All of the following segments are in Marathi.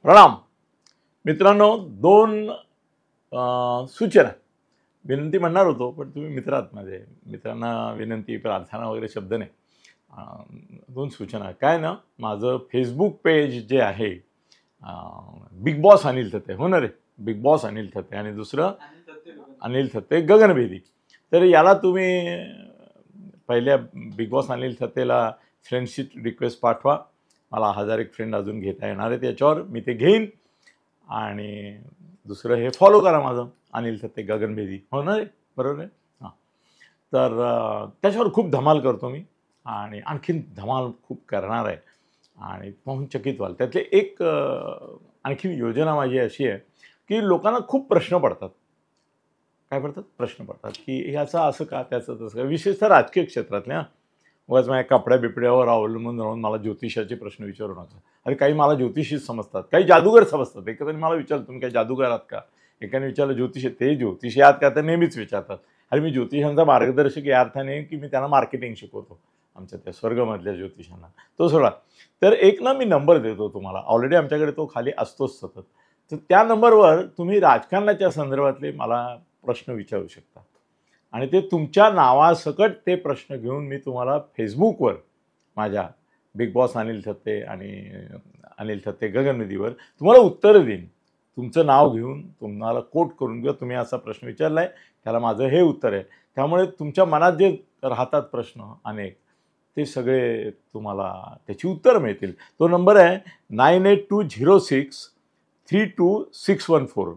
प्रणाम मित्रांनो. दोन सूचना विनंती म्हणणार होतो, पण तुम्ही मित्र आहात माझे. मित्रांना विनंती प्रार्थना वगैरे शब्द नाही. दोन सूचना. काय ना, माझं फेसबुक पेज जे आहे बिग बॉस अनिल थत्ते, हो ना रे, बिग बॉस अनिल थत्ते, आणि दुसरं अनिल थत्ते गगनभेदी. तर याला तुम्ही पहिल्या बिग बॉस अनिल थत्तेला फ्रेंडशिप रिक्वेस्ट पाठवा. मला 1001 फ्रेंड अजून घेता येणार आहेत याच्यावर, मी ते घेईन. आणि दुसरं हे फॉलो करा माझं अनिल थत्ते गगनभेदी, हो ना रे, बरोबर आहे. हां, तर त्याच्यावर खूप धमाल करतो मी, आणि आणखीन धमाल खूप करणार आहे, आणि पाहून चकित व्हाल. त्यातले एक आणखीन योजना माझी अशी आहे की लोकांना खूप प्रश्न पडतात. काय पडतात? प्रश्न पडतात की ह्याचं असं का, त्याचं तसं का, विशेषतः राजकीय क्षेत्रातल्या. उगाच माझ्या कपड्या बिपड्यावर अवलंबून राहून मला ज्योतिषाचे प्रश्न विचारू नका. अरे, काही मला ज्योतिषीच समजतात, काही जादूगर समजतात. एखाद्याने मला विचारलं, तुम्ही काही जादूगर आहात का? एकाने विचारलं ज्योतिषी, ते ज्योतिषी आहात का, तर नेहमीच विचारतात. अरे, मी ज्योतिषांचा मार्गदर्शक या अर्थाने की मी त्यांना मार्केटिंग शिकवतो, आमच्या त्या स्वर्गमधल्या ज्योतिषांना. तो सोडा. तर एक ना, मी नंबर देतो तुम्हाला, ऑलरेडी आमच्याकडे तो खाली असतोच सतत. तर त्या नंबरवर तुम्ही राजकारणाच्या संदर्भातले मला प्रश्न विचारू शकता, आणि ते तुमच्या नावासकट ते प्रश्न घेऊन मी तुम्हाला फेसबुकवर माझ्या बिग बॉस अनिल थत्ते आणि अनिल थत्ते गगनभेदीवर तुम्हाला उत्तरं देईन. तुमचं नाव घेऊन तुम्हाला कोट करून किंवा तुम्ही असा प्रश्न विचारला आहे, त्याला माझं हे उत्तर आहे. त्यामुळे तुमच्या मनात जे राहतात प्रश्न अनेक, ते सगळे तुम्हाला त्याची उत्तरं मिळतील. तो नंबर आहे 9820632614,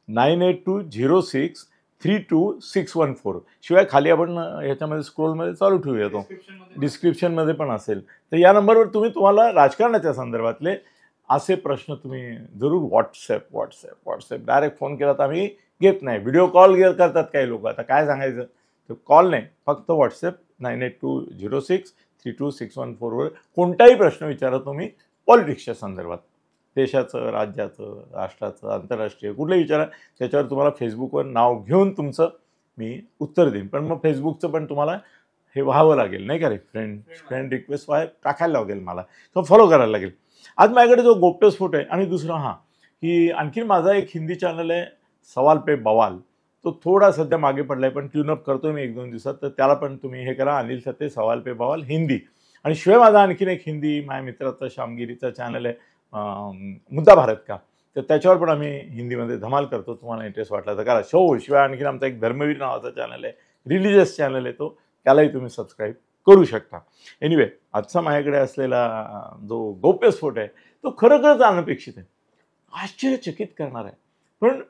9820632614. शिवाय खाली आपण ह्याच्यामध्ये स्क्रोलमध्ये चालू ठेवूया, तो डिस्क्रिप्शनमध्ये पण असेल. तर या नंबरवर तुम्हाला राजकारणाच्या संदर्भातले असे प्रश्न तुम्ही जरूर व्हॉट्सॲप डायरेक्ट फोन केला तर आम्ही घेत नाही. व्हिडिओ कॉल करतात काही लोक, आता काय सांगायचं. तर कॉल नाही, फक्त व्हॉट्सॲप 9820632614वर कोणताही प्रश्न विचारा तुम्ही पॉलिटिक्सच्या संदर्भात, देशाचं, राज्याचं, राष्ट्राचं, आंतरराष्ट्रीय, कुठलंही विचारा. त्याच्यावर तुम्हाला फेसबुकवर नाव घेऊन तुमचं मी उत्तर देईन. पण मग फेसबुकचं पण तुम्हाला हे व्हावं लागेल, नाही का रे, फ्रेंड रिक्वेस्ट टाकायला लागेल मला, किंवा फॉलो करायला लागेल. आज माझ्याकडे जो गोप्यस्फोट आहे, आणि दुसरं हां, की आणखीन माझा एक हिंदी चॅनल आहे सवाल पे बवाल. तो थोडा सध्या मागे पडला आहे, पण ट्यूनअप करतो मी 1-2 दिवसात. तर त्याला पण तुम्ही हे करा, अनिल थत्ते सवाल पे बवाल हिंदी. आणि शिवाय माझा आणखीन एक हिंदी माझ्या मित्राचा श्यामगिरीचा चॅनल आहे मुद्दा भारत का. तर त्याच्यावर पण आम्ही हिंदीमध्ये धमाल करतो. तुम्हाला इंटरेस्ट वाटला तर करा. शिवाय आणखीन आमचा एक धर्मवीर नावाचा चॅनल आहे, रिलिजियस चॅनल आहे, तो त्यालाही तुम्ही सबस्क्राईब करू शकता. एनिवे, आजचा माझ्याकडे असलेला जो गोप्यस्फोट आहे तो खरोखरच अनपेक्षित आहे, आश्चर्यचकित करणार आहे, पण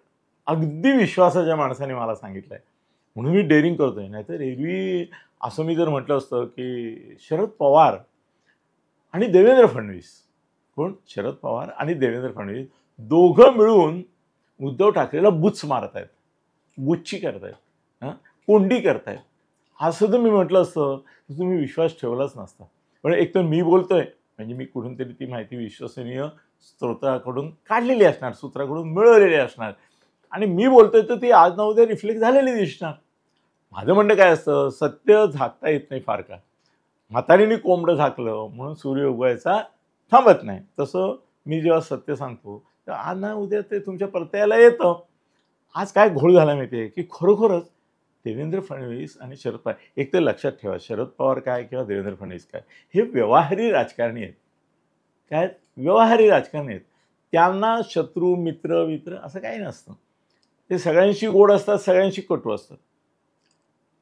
अगदी विश्वासाच्या माणसाने मला सांगितलं आहे, म्हणून मी डेअरिंग करतो आहे. नाहीतर एरवी असं मी जर म्हटलं असतं की शरद पवार आणि देवेंद्र फडणवीस, कोण, शरद पवार आणि देवेंद्र फडणवीस दोघं मिळून उद्धव ठाकरेला बुच मारत आहेत, बुच्ची करतायत, कोंडी करतायत, असं जर मी म्हटलं असतं तर तुम्ही विश्वास ठेवलाच नसता. पण एक तर मी बोलतोय म्हणजे मी कुठून तरी ती माहिती विश्वसनीय स्त्रोताकडून काढलेली असणार, सूत्राकडून मिळवलेली असणार, आणि मी बोलतोय तर ती आज ना उद्या रिफ्लेक्ट झालेली दिसणार. माझं म्हणणं काय असतं, सत्य झाकता येत नाही फार का. म्हातारीने कोंबडं झाकलं म्हणून सूर्य उगवायचा थांबत नाही. तसं मी जेव्हा सत्य सांगतो तर आज ना उद्या ते तुमच्या परत्याला येतं. आज काय घोळ झाला माहिती आहे की खरोखरच देवेंद्र फडणवीस आणि शरद पवार, एक तर लक्षात ठेवा, शरद पवार काय किंवा देवेंद्र फडणवीस काय, हे व्यवहारी राजकारणी आहेत. काय व्यवहारी राजकारणी आहेत. त्यांना शत्रू मित्र असं काही नसतं. ते सगळ्यांशी गोड असतात, सगळ्यांशी कटू असतात.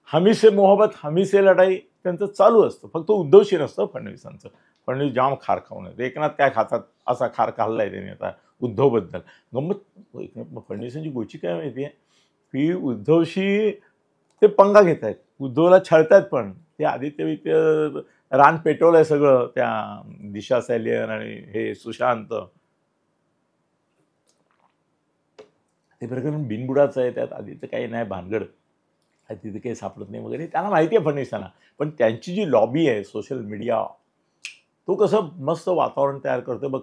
हमी से मोहब्बत हमी से लढाई त्यांचं चालू असतं. फक्त उद्धवशी नसतं फडणवीसांचं. फडणवीस जाम खार खाऊन आहेत. एकनाथ काय खातात असा खार खाल्लाय त्यांनी आता उद्धवबद्दल. गंमत फडणवीसांची गोष्टी काय माहिती आहे की उद्धवशी ते पंगा घेत आहेत, उद्धवला छळतायत. पण ते आदित्य रान पेटवलं आहे सगळं, त्या दिशा सॅलियन आणि हे सुशांत, ते प्रकरण बिनबुडाचं आहे. त्यात आदित्य काही नाही, भानगड तिथे काही सापडत नाही वगैरे, त्यांना माहिती आहे फडणवीसांना. पण त्यांची जी लॉबी आहे सोशल मीडिया, तो कसं मस्त वातावरण तयार करतो बघ,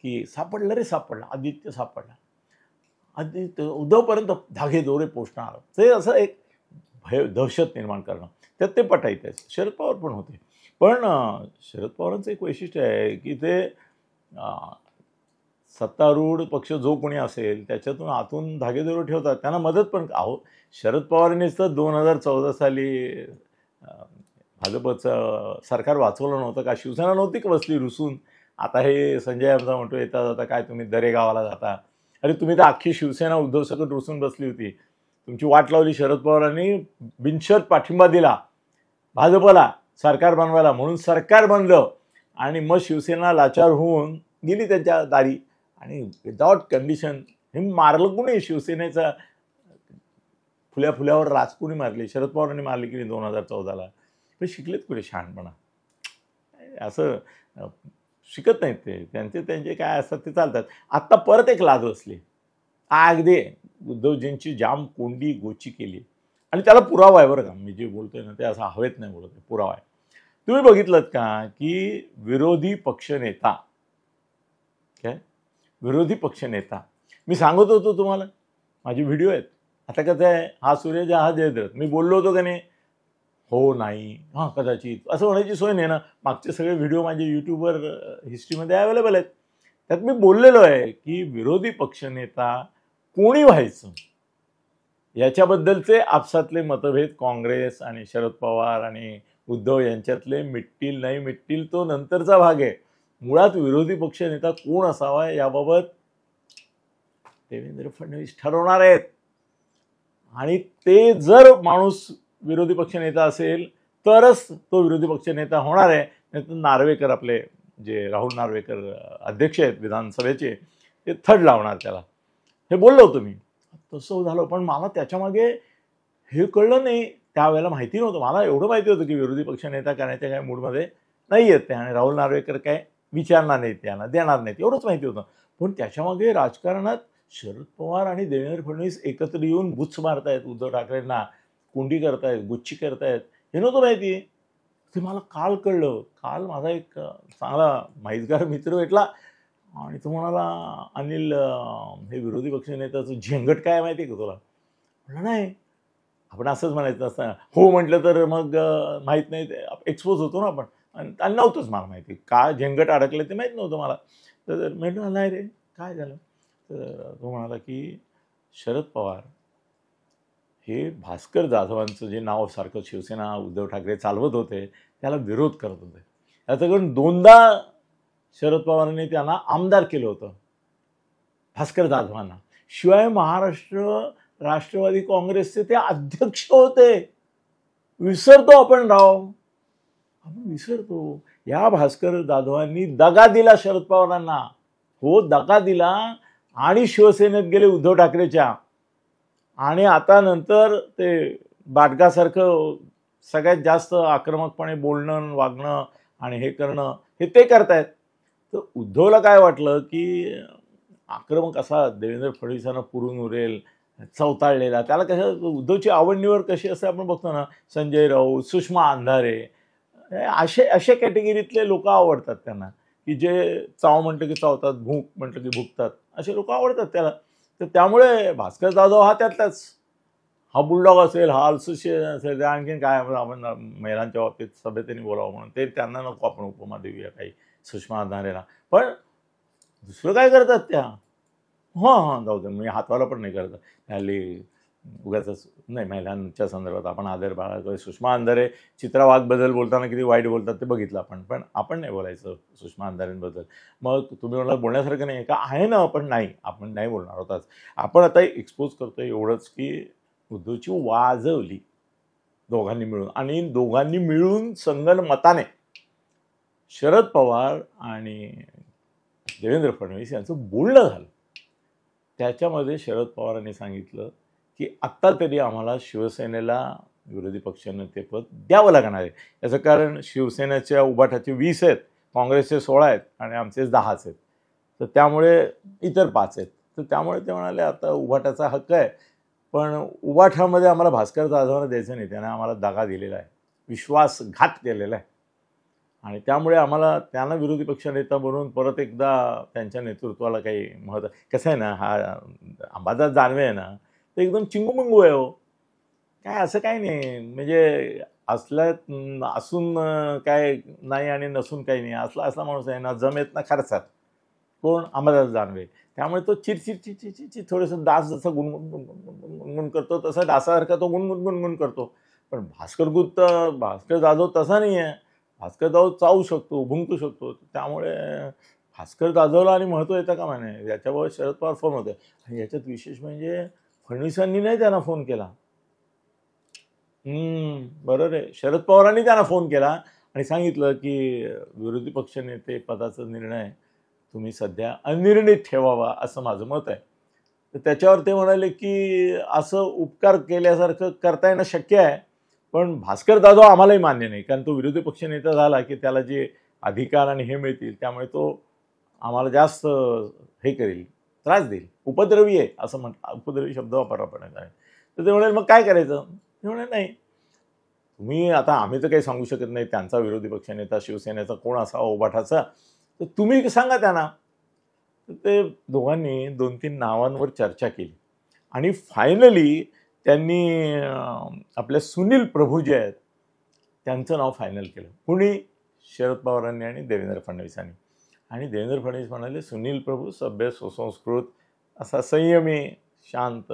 की सापडलं रे, सापडलं आदित्य, सापडला आदित्य, उद्धवपर्यंत धागे दोरे पोचणार, ते असं एक दहशत निर्माण करणं, त्यात ते पटायचं आहे. शरद पवार पण होते. पण शरद पवारांचं एक वैशिष्ट्य आहे की ते सत्तारूढ पक्ष जो कोणी असेल त्याच्यातून आतून धागेदोरे ठेवतात, त्यांना मदत पण. अहो, शरद पवारांनीच तर 2014 साली भाजपचं सरकार वाचवलं नव्हतं का? शिवसेना नव्हती का बसली रुसून? आता हे संजय आमचा म्हणतो येता जाता काय तुम्ही दरेगावाला जाता. अरे तुम्ही तर अख्खी शिवसेना उद्धवसकट रुसून बसली होती. तुमची वाट लावली शरद पवारांनी, बिनशर्त पाठिंबा दिला भाजपला सरकार बनवायला, म्हणून सरकार बनलं आणि मग शिवसेना लाचार होऊन गेली त्यांच्या दारी आणि विदाउट कंडिशन. हे मारलं कोणी? शिवसेनेचा फुल्यावर राज कोणी मारली? शरद पवारांनी मारली की 2014ला. पण शिकलेत कुठे शहाणपणा? असं शिकत नाहीत ते. त्यांचे काय असतात ते चालतात. आत्ता परत एक लाद बसली. अगदी उद्धवजींची जाम कोंडी गोची केली आणि त्याला पुरावा आहे बरं का. मी जे बोलतोय ना ते असं हवेत नाही बोलत आहे, पुरावा आहे. तुम्ही बघितलं का की विरोधी पक्षनेता, काय विरोधी पक्षनेता, मी सांगत होतो तुम्हाला, माझे व्हिडिओ आहेत. आता कसं आहे, हा सूर्य हा जयद्रथ, मी बोललो होतो का नाही? हो, नाही, हां, कदाचित असं होण्याची सोय नाही ना. मागचे सगळे व्हिडिओ माझे यूट्यूबवर हिस्ट्रीमध्ये अवेलेबल आहेत. त्यात मी बोललेलो आहे की विरोधी पक्षनेता कोणी व्हायचं याच्याबद्दलचे आपसातले मतभेद काँग्रेस आणि शरद पवार आणि उद्धव यांच्यातले मिटतील नाही मिटतील तो नंतरचा भाग आहे. मुळात विरोधी पक्षनेता कोण असावा याबाबत देवेंद्र फडणवीस ठरवणार आहेत. आणि ते जर माणूस विरोधी पक्षनेता असेल तरच तो विरोधी पक्षनेता होणार आहे. नाही तर नार्वेकर, आपले जे राहुल नार्वेकर अध्यक्ष आहेत विधानसभेचे, ते थड लावणार त्याला. हे बोललो होतो मी. तसं झालं, पण मला त्याच्यामागे हे कळलं नाही. त्यावेळेला माहिती नव्हतं. मला एवढं माहिती होतं की विरोधी पक्षनेता करण्याच्या काय मूडमध्ये नाही आहेत ते आणि राहुल नार्वेकर काय विचारणार नाहीत, त्यांना देणार नाहीत, एवढंच माहिती होतं. पण त्याच्यामागे राजकारणात शरद पवार आणि देवेंद्र फडणवीस एकत्र येऊन बुच मारतायत उद्धव ठाकरेंना, कोंडी करतायत, गुच्ची करतायत, हे नव्हतं माहिती. ते मला काल कळलं. काल माझा एक चांगला माहितगार मित्र भेटला आणि तो म्हणाला, अनिल, हे विरोधी पक्षनेत्याचं झेंगट काय माहिती आहे का तुला? म्हटलं नाही. आपण असंच म्हणायचं असतं. हो म्हटलं तर मग माहीत नाही, एक्सपोज होतो ना आपण. आणि नव्हतंच मला माहिती का झेंगट अडकलं ते माहीत नव्हतं मला. तर म्हटलं नाही रे, काय झालं? तर तो म्हणाला की शरद पवार हे भास्कर जाधवांचं जे नाव सारखं शिवसेना उद्धव ठाकरे चालवत होते त्याला विरोध करत होते. याच्याकडून 2दा शरद पवारांनी त्यांना आमदार केलं होतं, भास्कर जाधवांना. शिवाय महाराष्ट्र राष्ट्रवादी काँग्रेसचे ते अध्यक्ष होते. विसरतो आपण राव, आपण विसरतो. या भास्कर जाधवांनी दगा दिला शरद पवारांना. हो, दगा दिला आणि शिवसेनेत गेले उद्धव ठाकरेच्या. आणि आता नंतर ते बाटगासारखं सगळ्यात जास्त आक्रमकपणे बोलणं, वागणं आणि हे करणं, हे ते करतायत. तर उद्धवला काय वाटलं की आक्रमक असा देवेंद्र फडणवीसांना पुरून उरेल, चवताळलेला. त्याला कसं उद्धवची आवड निवड कशी असते आपण बघतो ना, संजय राऊत, सुषमा अंधारे, असे कॅटेगरीतले लोक आवडतात त्यांना, की जे चाव म्हटलं की चावतात, भूक म्हटलं की भुकतात, असे लोक आवडतात त्याला. तर त्यामुळे भास्कर जाधव हा त्यातलाच. हा बुलडॉग असेल, हा अल्सुशियन असेल, आणखीन काय आपण महिलांच्या बाबतीत सभ्यतेने बोलावं म्हणून ते त्यांना नको आपण उपमा देऊया काही सुषमा अंधारेला. पण दुसरं काय करतात त्या? हां, जाऊ दे, मी हातवाला पण नाही करत हल्ली उगाच. नाही, महिलांच्या संदर्भात आपण आदर बाळगतोय. सुषमा अंधारे चित्रा वाघबद्दल बोलताना किती वाईट बोलतात ते बघितलं आपण, पण आपण नाही बोलायचं सुषमा अंधारेंबद्दल. मग तुम्ही म्हणाल बोलण्यासारखं नाही का? आहे ना, पण नाही, आपण नाही बोलणार होताच. आपण आता एक्सपोज करतोय एवढंच की उद्धवची वाजवली दोघांनी मिळून, आणि दोघांनी मिळून संगनमताने शरद पवार आणि देवेंद्र फडणवीस यांचं बोलणं झालं. त्याच्यामध्ये शरद पवारांनी सांगितलं की आत्ता तरी आम्हाला शिवसेनेला विरोधी पक्षनेतेपद द्यावं लागणार आहे. याचं कारण शिवसेनेच्या उभाटाचे 20 आहेत, काँग्रेसचे 16 आहेत आणि आमचे 10च आहेत. तर त्यामुळे इतर 5 आहेत. तर त्यामुळे ते म्हणाले आता उभाटाचा हक्क आहे, पण उभाठामध्ये आम्हाला भास्कर जाधवांना द्यायचं नाही. त्याने आम्हाला दगा दिलेला आहे, विश्वासघात केलेला आहे आणि त्यामुळे आम्हाला त्यांना विरोधी पक्षनेता बनवून परत एकदा त्यांच्या नेतृत्वाला काही महत्त्व. कसं आहे ना, हा अंबादास दानवे आहे ना, ते एकदम चिंगूमिंगू आहे हो. काय असं काही नाही, म्हणजे असून काय नाही आणि नसून काही नाही, असला माणूस आहे ना, जमेत ना खर्चात. कोण? अंबादास दानवे. त्यामुळे तो चिरचिर थोडंसं डास जसं गुणगुण करतो तसा डासासारखा तो गुणगुण करतो. पण भास्कर जाधव तसा नाही आहे. भास्कर जाधव चावू शकतो, भुंकू शकतो. त्यामुळे भास्कर जाधवला आणि महत्त्व येतं का म्हणे, याच्यावर शरद पवार फोन होते. आणि याच्यात विशेष म्हणजे फडणवीसांनी नाही त्यांना फोन केला. बरोबर आहे. शरद पवारांनी त्यांना फोन केला आणि सांगितलं की विरोधी पक्षनेते पदाचा निर्णय तुम्ही सध्या अनिर्णित ठेवावा असं माझं मत आहे. तर त्याच्यावर ते म्हणाले की असं उपकार केल्यासारखं करता येणं शक्य आहे, पण भास्कर जाधव आम्हालाही मान्य नाही, कारण तो विरोधी पक्षनेता झाला की त्याला जे अधिकार आणि हे मिळतील त्यामुळे तो आम्हाला जास्त हे करेल, त्रास देईल, उपद्रवी आहे असं उपद्रवी शब्द वापरला पण आहे. तर ते म्हणाले मग काय करायचं? ते म्हणाले नाही, तुम्ही आता आम्ही तर काही सांगू शकत नाही त्यांचा विरोधी पक्षनेता शिवसेनेचा कोण असावा उभाटाचा, तर तुम्ही सांगा त्यांना. तर ते दोघांनी 2-3 नावांवर चर्चा केली आणि फायनली त्यांनी आपल्या सुनील प्रभू जे आहेत त्यांचं नाव फायनल केलं. कुणी? शरद पवारांनी आणि देवेंद्र फडणवीसांनी. आणि देवेंद्र फडणवीस म्हणाले सुनील प्रभू सभ्य सुसंस्कृत असा संयमी शांत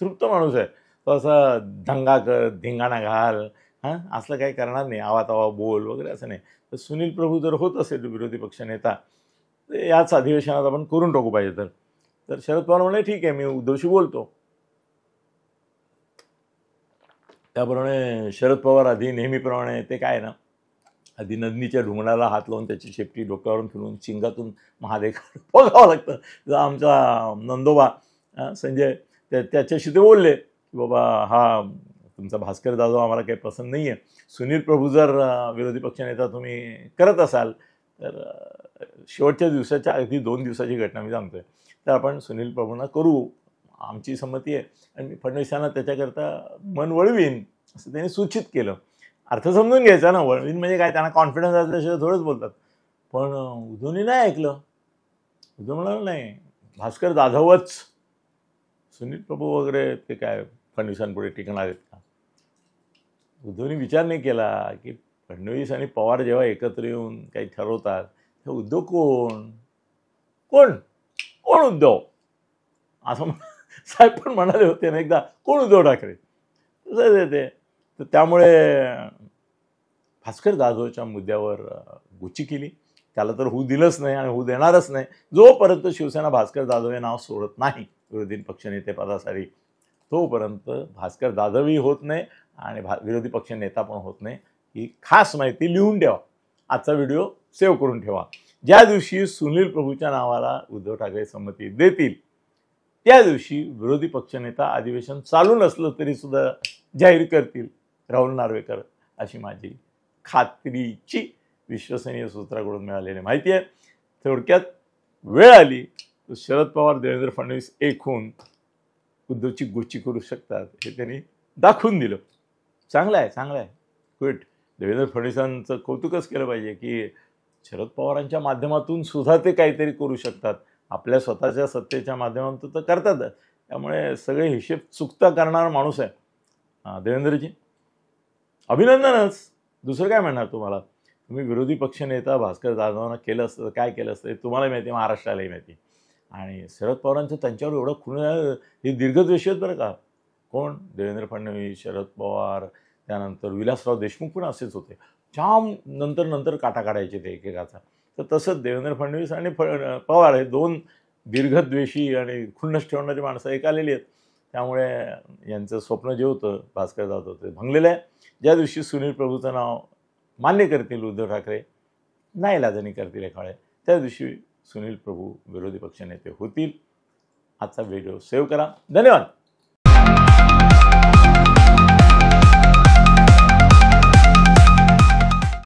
तृप्त माणूस आहे, तो असा दंगा कर धिंगाणा घाल असलं काही करणार नाही, आवा तवा बोल वगैरे असं नाही. तर सुनील प्रभू जर होत असेल विरोधी पक्षनेता तर याच अधिवेशनात आपण करून टाकू पाहिजे. तर शरद पवार म्हणाले ठीक आहे, मी उद्धवशी बोलतो. त्याप्रमाणे शरद पवार आधी नेहमीप्रमाणे ते काय ना, आधी नदनीच्या ढुंगणाला हात लावून त्याची शेपटी डोक्यावरून फिरून शिंगातून महादेव बघावं लागतं. जर आमचा नंदोबा संजय त्याच्याशी ते बोलले की बाबा हा तुमचा भास्कर जाधव आम्हाला काही पसंत नाही आहे, सुनील प्रभू जर विरोधी पक्षनेता तुम्ही करत असाल तर शेवटच्या दिवसाच्या अगदी 2 दिवसाची घटना मी सांगतोय, तर आपण सुनील प्रभूंना करू, आमची संमती आहे आणि मी फडणवीसांना त्याच्याकरता मन वळवीन असं त्यांनी सूचित केलं. अर्थ समजून घ्यायचा ना, वळवीन म्हणजे काय, त्यांना कॉन्फिडन्स असल्याशिवाय थोडंच बोलतात. पण उद्धवनी नाही ऐकलं. उद्धव म्हणाला नाही, भास्कर जाधवच, सुनील प्रभू वगैरे ते काय फडणवीसांपुढे टिकणार आहेत का? उद्धवनी विचार नाही केला की फडणवीस आणि पवार जेव्हा एकत्र येऊन काही ठरवतात ते उद्धव कोण कोण कोण उद्धव असं साहेब पण म्हणाले होते ना एकदा, कोण उद्धव ठाकरे तसं ते. तर त्यामुळे भास्कर जाधवच्या मुद्द्यावर गुच्ची केली. त्याला तर होऊ दिलंच नाही आणि होऊ देणारच नाही. जोपर्यंत शिवसेना भास्कर जाधव हे नाव सोडत नाही विरोधी पक्षनेते पदासाठी, तोपर्यंत भास्कर जाधवही होत नाही आणि विरोधी पक्षनेता पण होत नाही. ही खास माहिती लिहून ठेवा, आजचा व्हिडिओ सेव्ह करून ठेवा. ज्या दिवशी सुनील प्रभूच्या नावाला उद्धव ठाकरे संमती देतील त्या दिवशी विरोधी पक्षनेता अधिवेशन चालू नसलं तरी सुद्धा जाहीर करतील राहुल नार्वेकर, अशी माझी खात्रीची विश्वसनीय सूत्राकडून मिळालेली माहिती आहे. थोडक्यात वेळ आली तर शरद पवार देवेंद्र फडणवीस एक होऊन उद्धवची गोची करू शकतात हे त्यांनी दाखवून दिलं. चांगलं आहे, चांगलं आहे, गुड. देवेंद्र फडणवीसांचं कौतुकच केलं पाहिजे की शरद पवारांच्या माध्यमातून सुद्धा ते काहीतरी करू शकतात. आपल्या स्वतःच्या सत्तेच्या माध्यमातून तर करतात. त्यामुळे सगळे हिशेब चुकता करणारा माणूस आहे देवेंद्रजी. अभिनंदनच, दुसरं काय म्हणणार तुम्हाला. तुम्ही विरोधी पक्षनेता भास्कर जाधवांना केलं असतं तर काय केलं असतं हे तुम्हालाही माहिती, महाराष्ट्रालाही माहिती. आणि शरद पवारांचं त्यांच्यावर एवढं खून हे दीर्घद्वेषी आहेत बरं का. कोण? देवेंद्र फडणवीस, शरद पवार, त्यानंतर विलासराव देशमुख पण असेच होते. जाम नंतर काटा काढायचे ते एकेकाचा. तर तसंच देवेंद्र फडणवीस आणि पवार हे 2 दीर्घद्वेषी आणि खुन्नस ठेवणारी माणसं एक आलेली आहेत. त्यामुळे यांचं स्वप्न जे होतं भास्कर जाधव ते भंगलेलं आहे. ज्या दिवशी सुनील प्रभूचं नाव मान्य करतील उद्धव ठाकरे, नाईलाजाने करतील एका वेळे, त्या दिवशी सुनील प्रभू विरोधी पक्षनेते होतील. आजचा व्हिडिओ सेव्ह करा. धन्यवाद.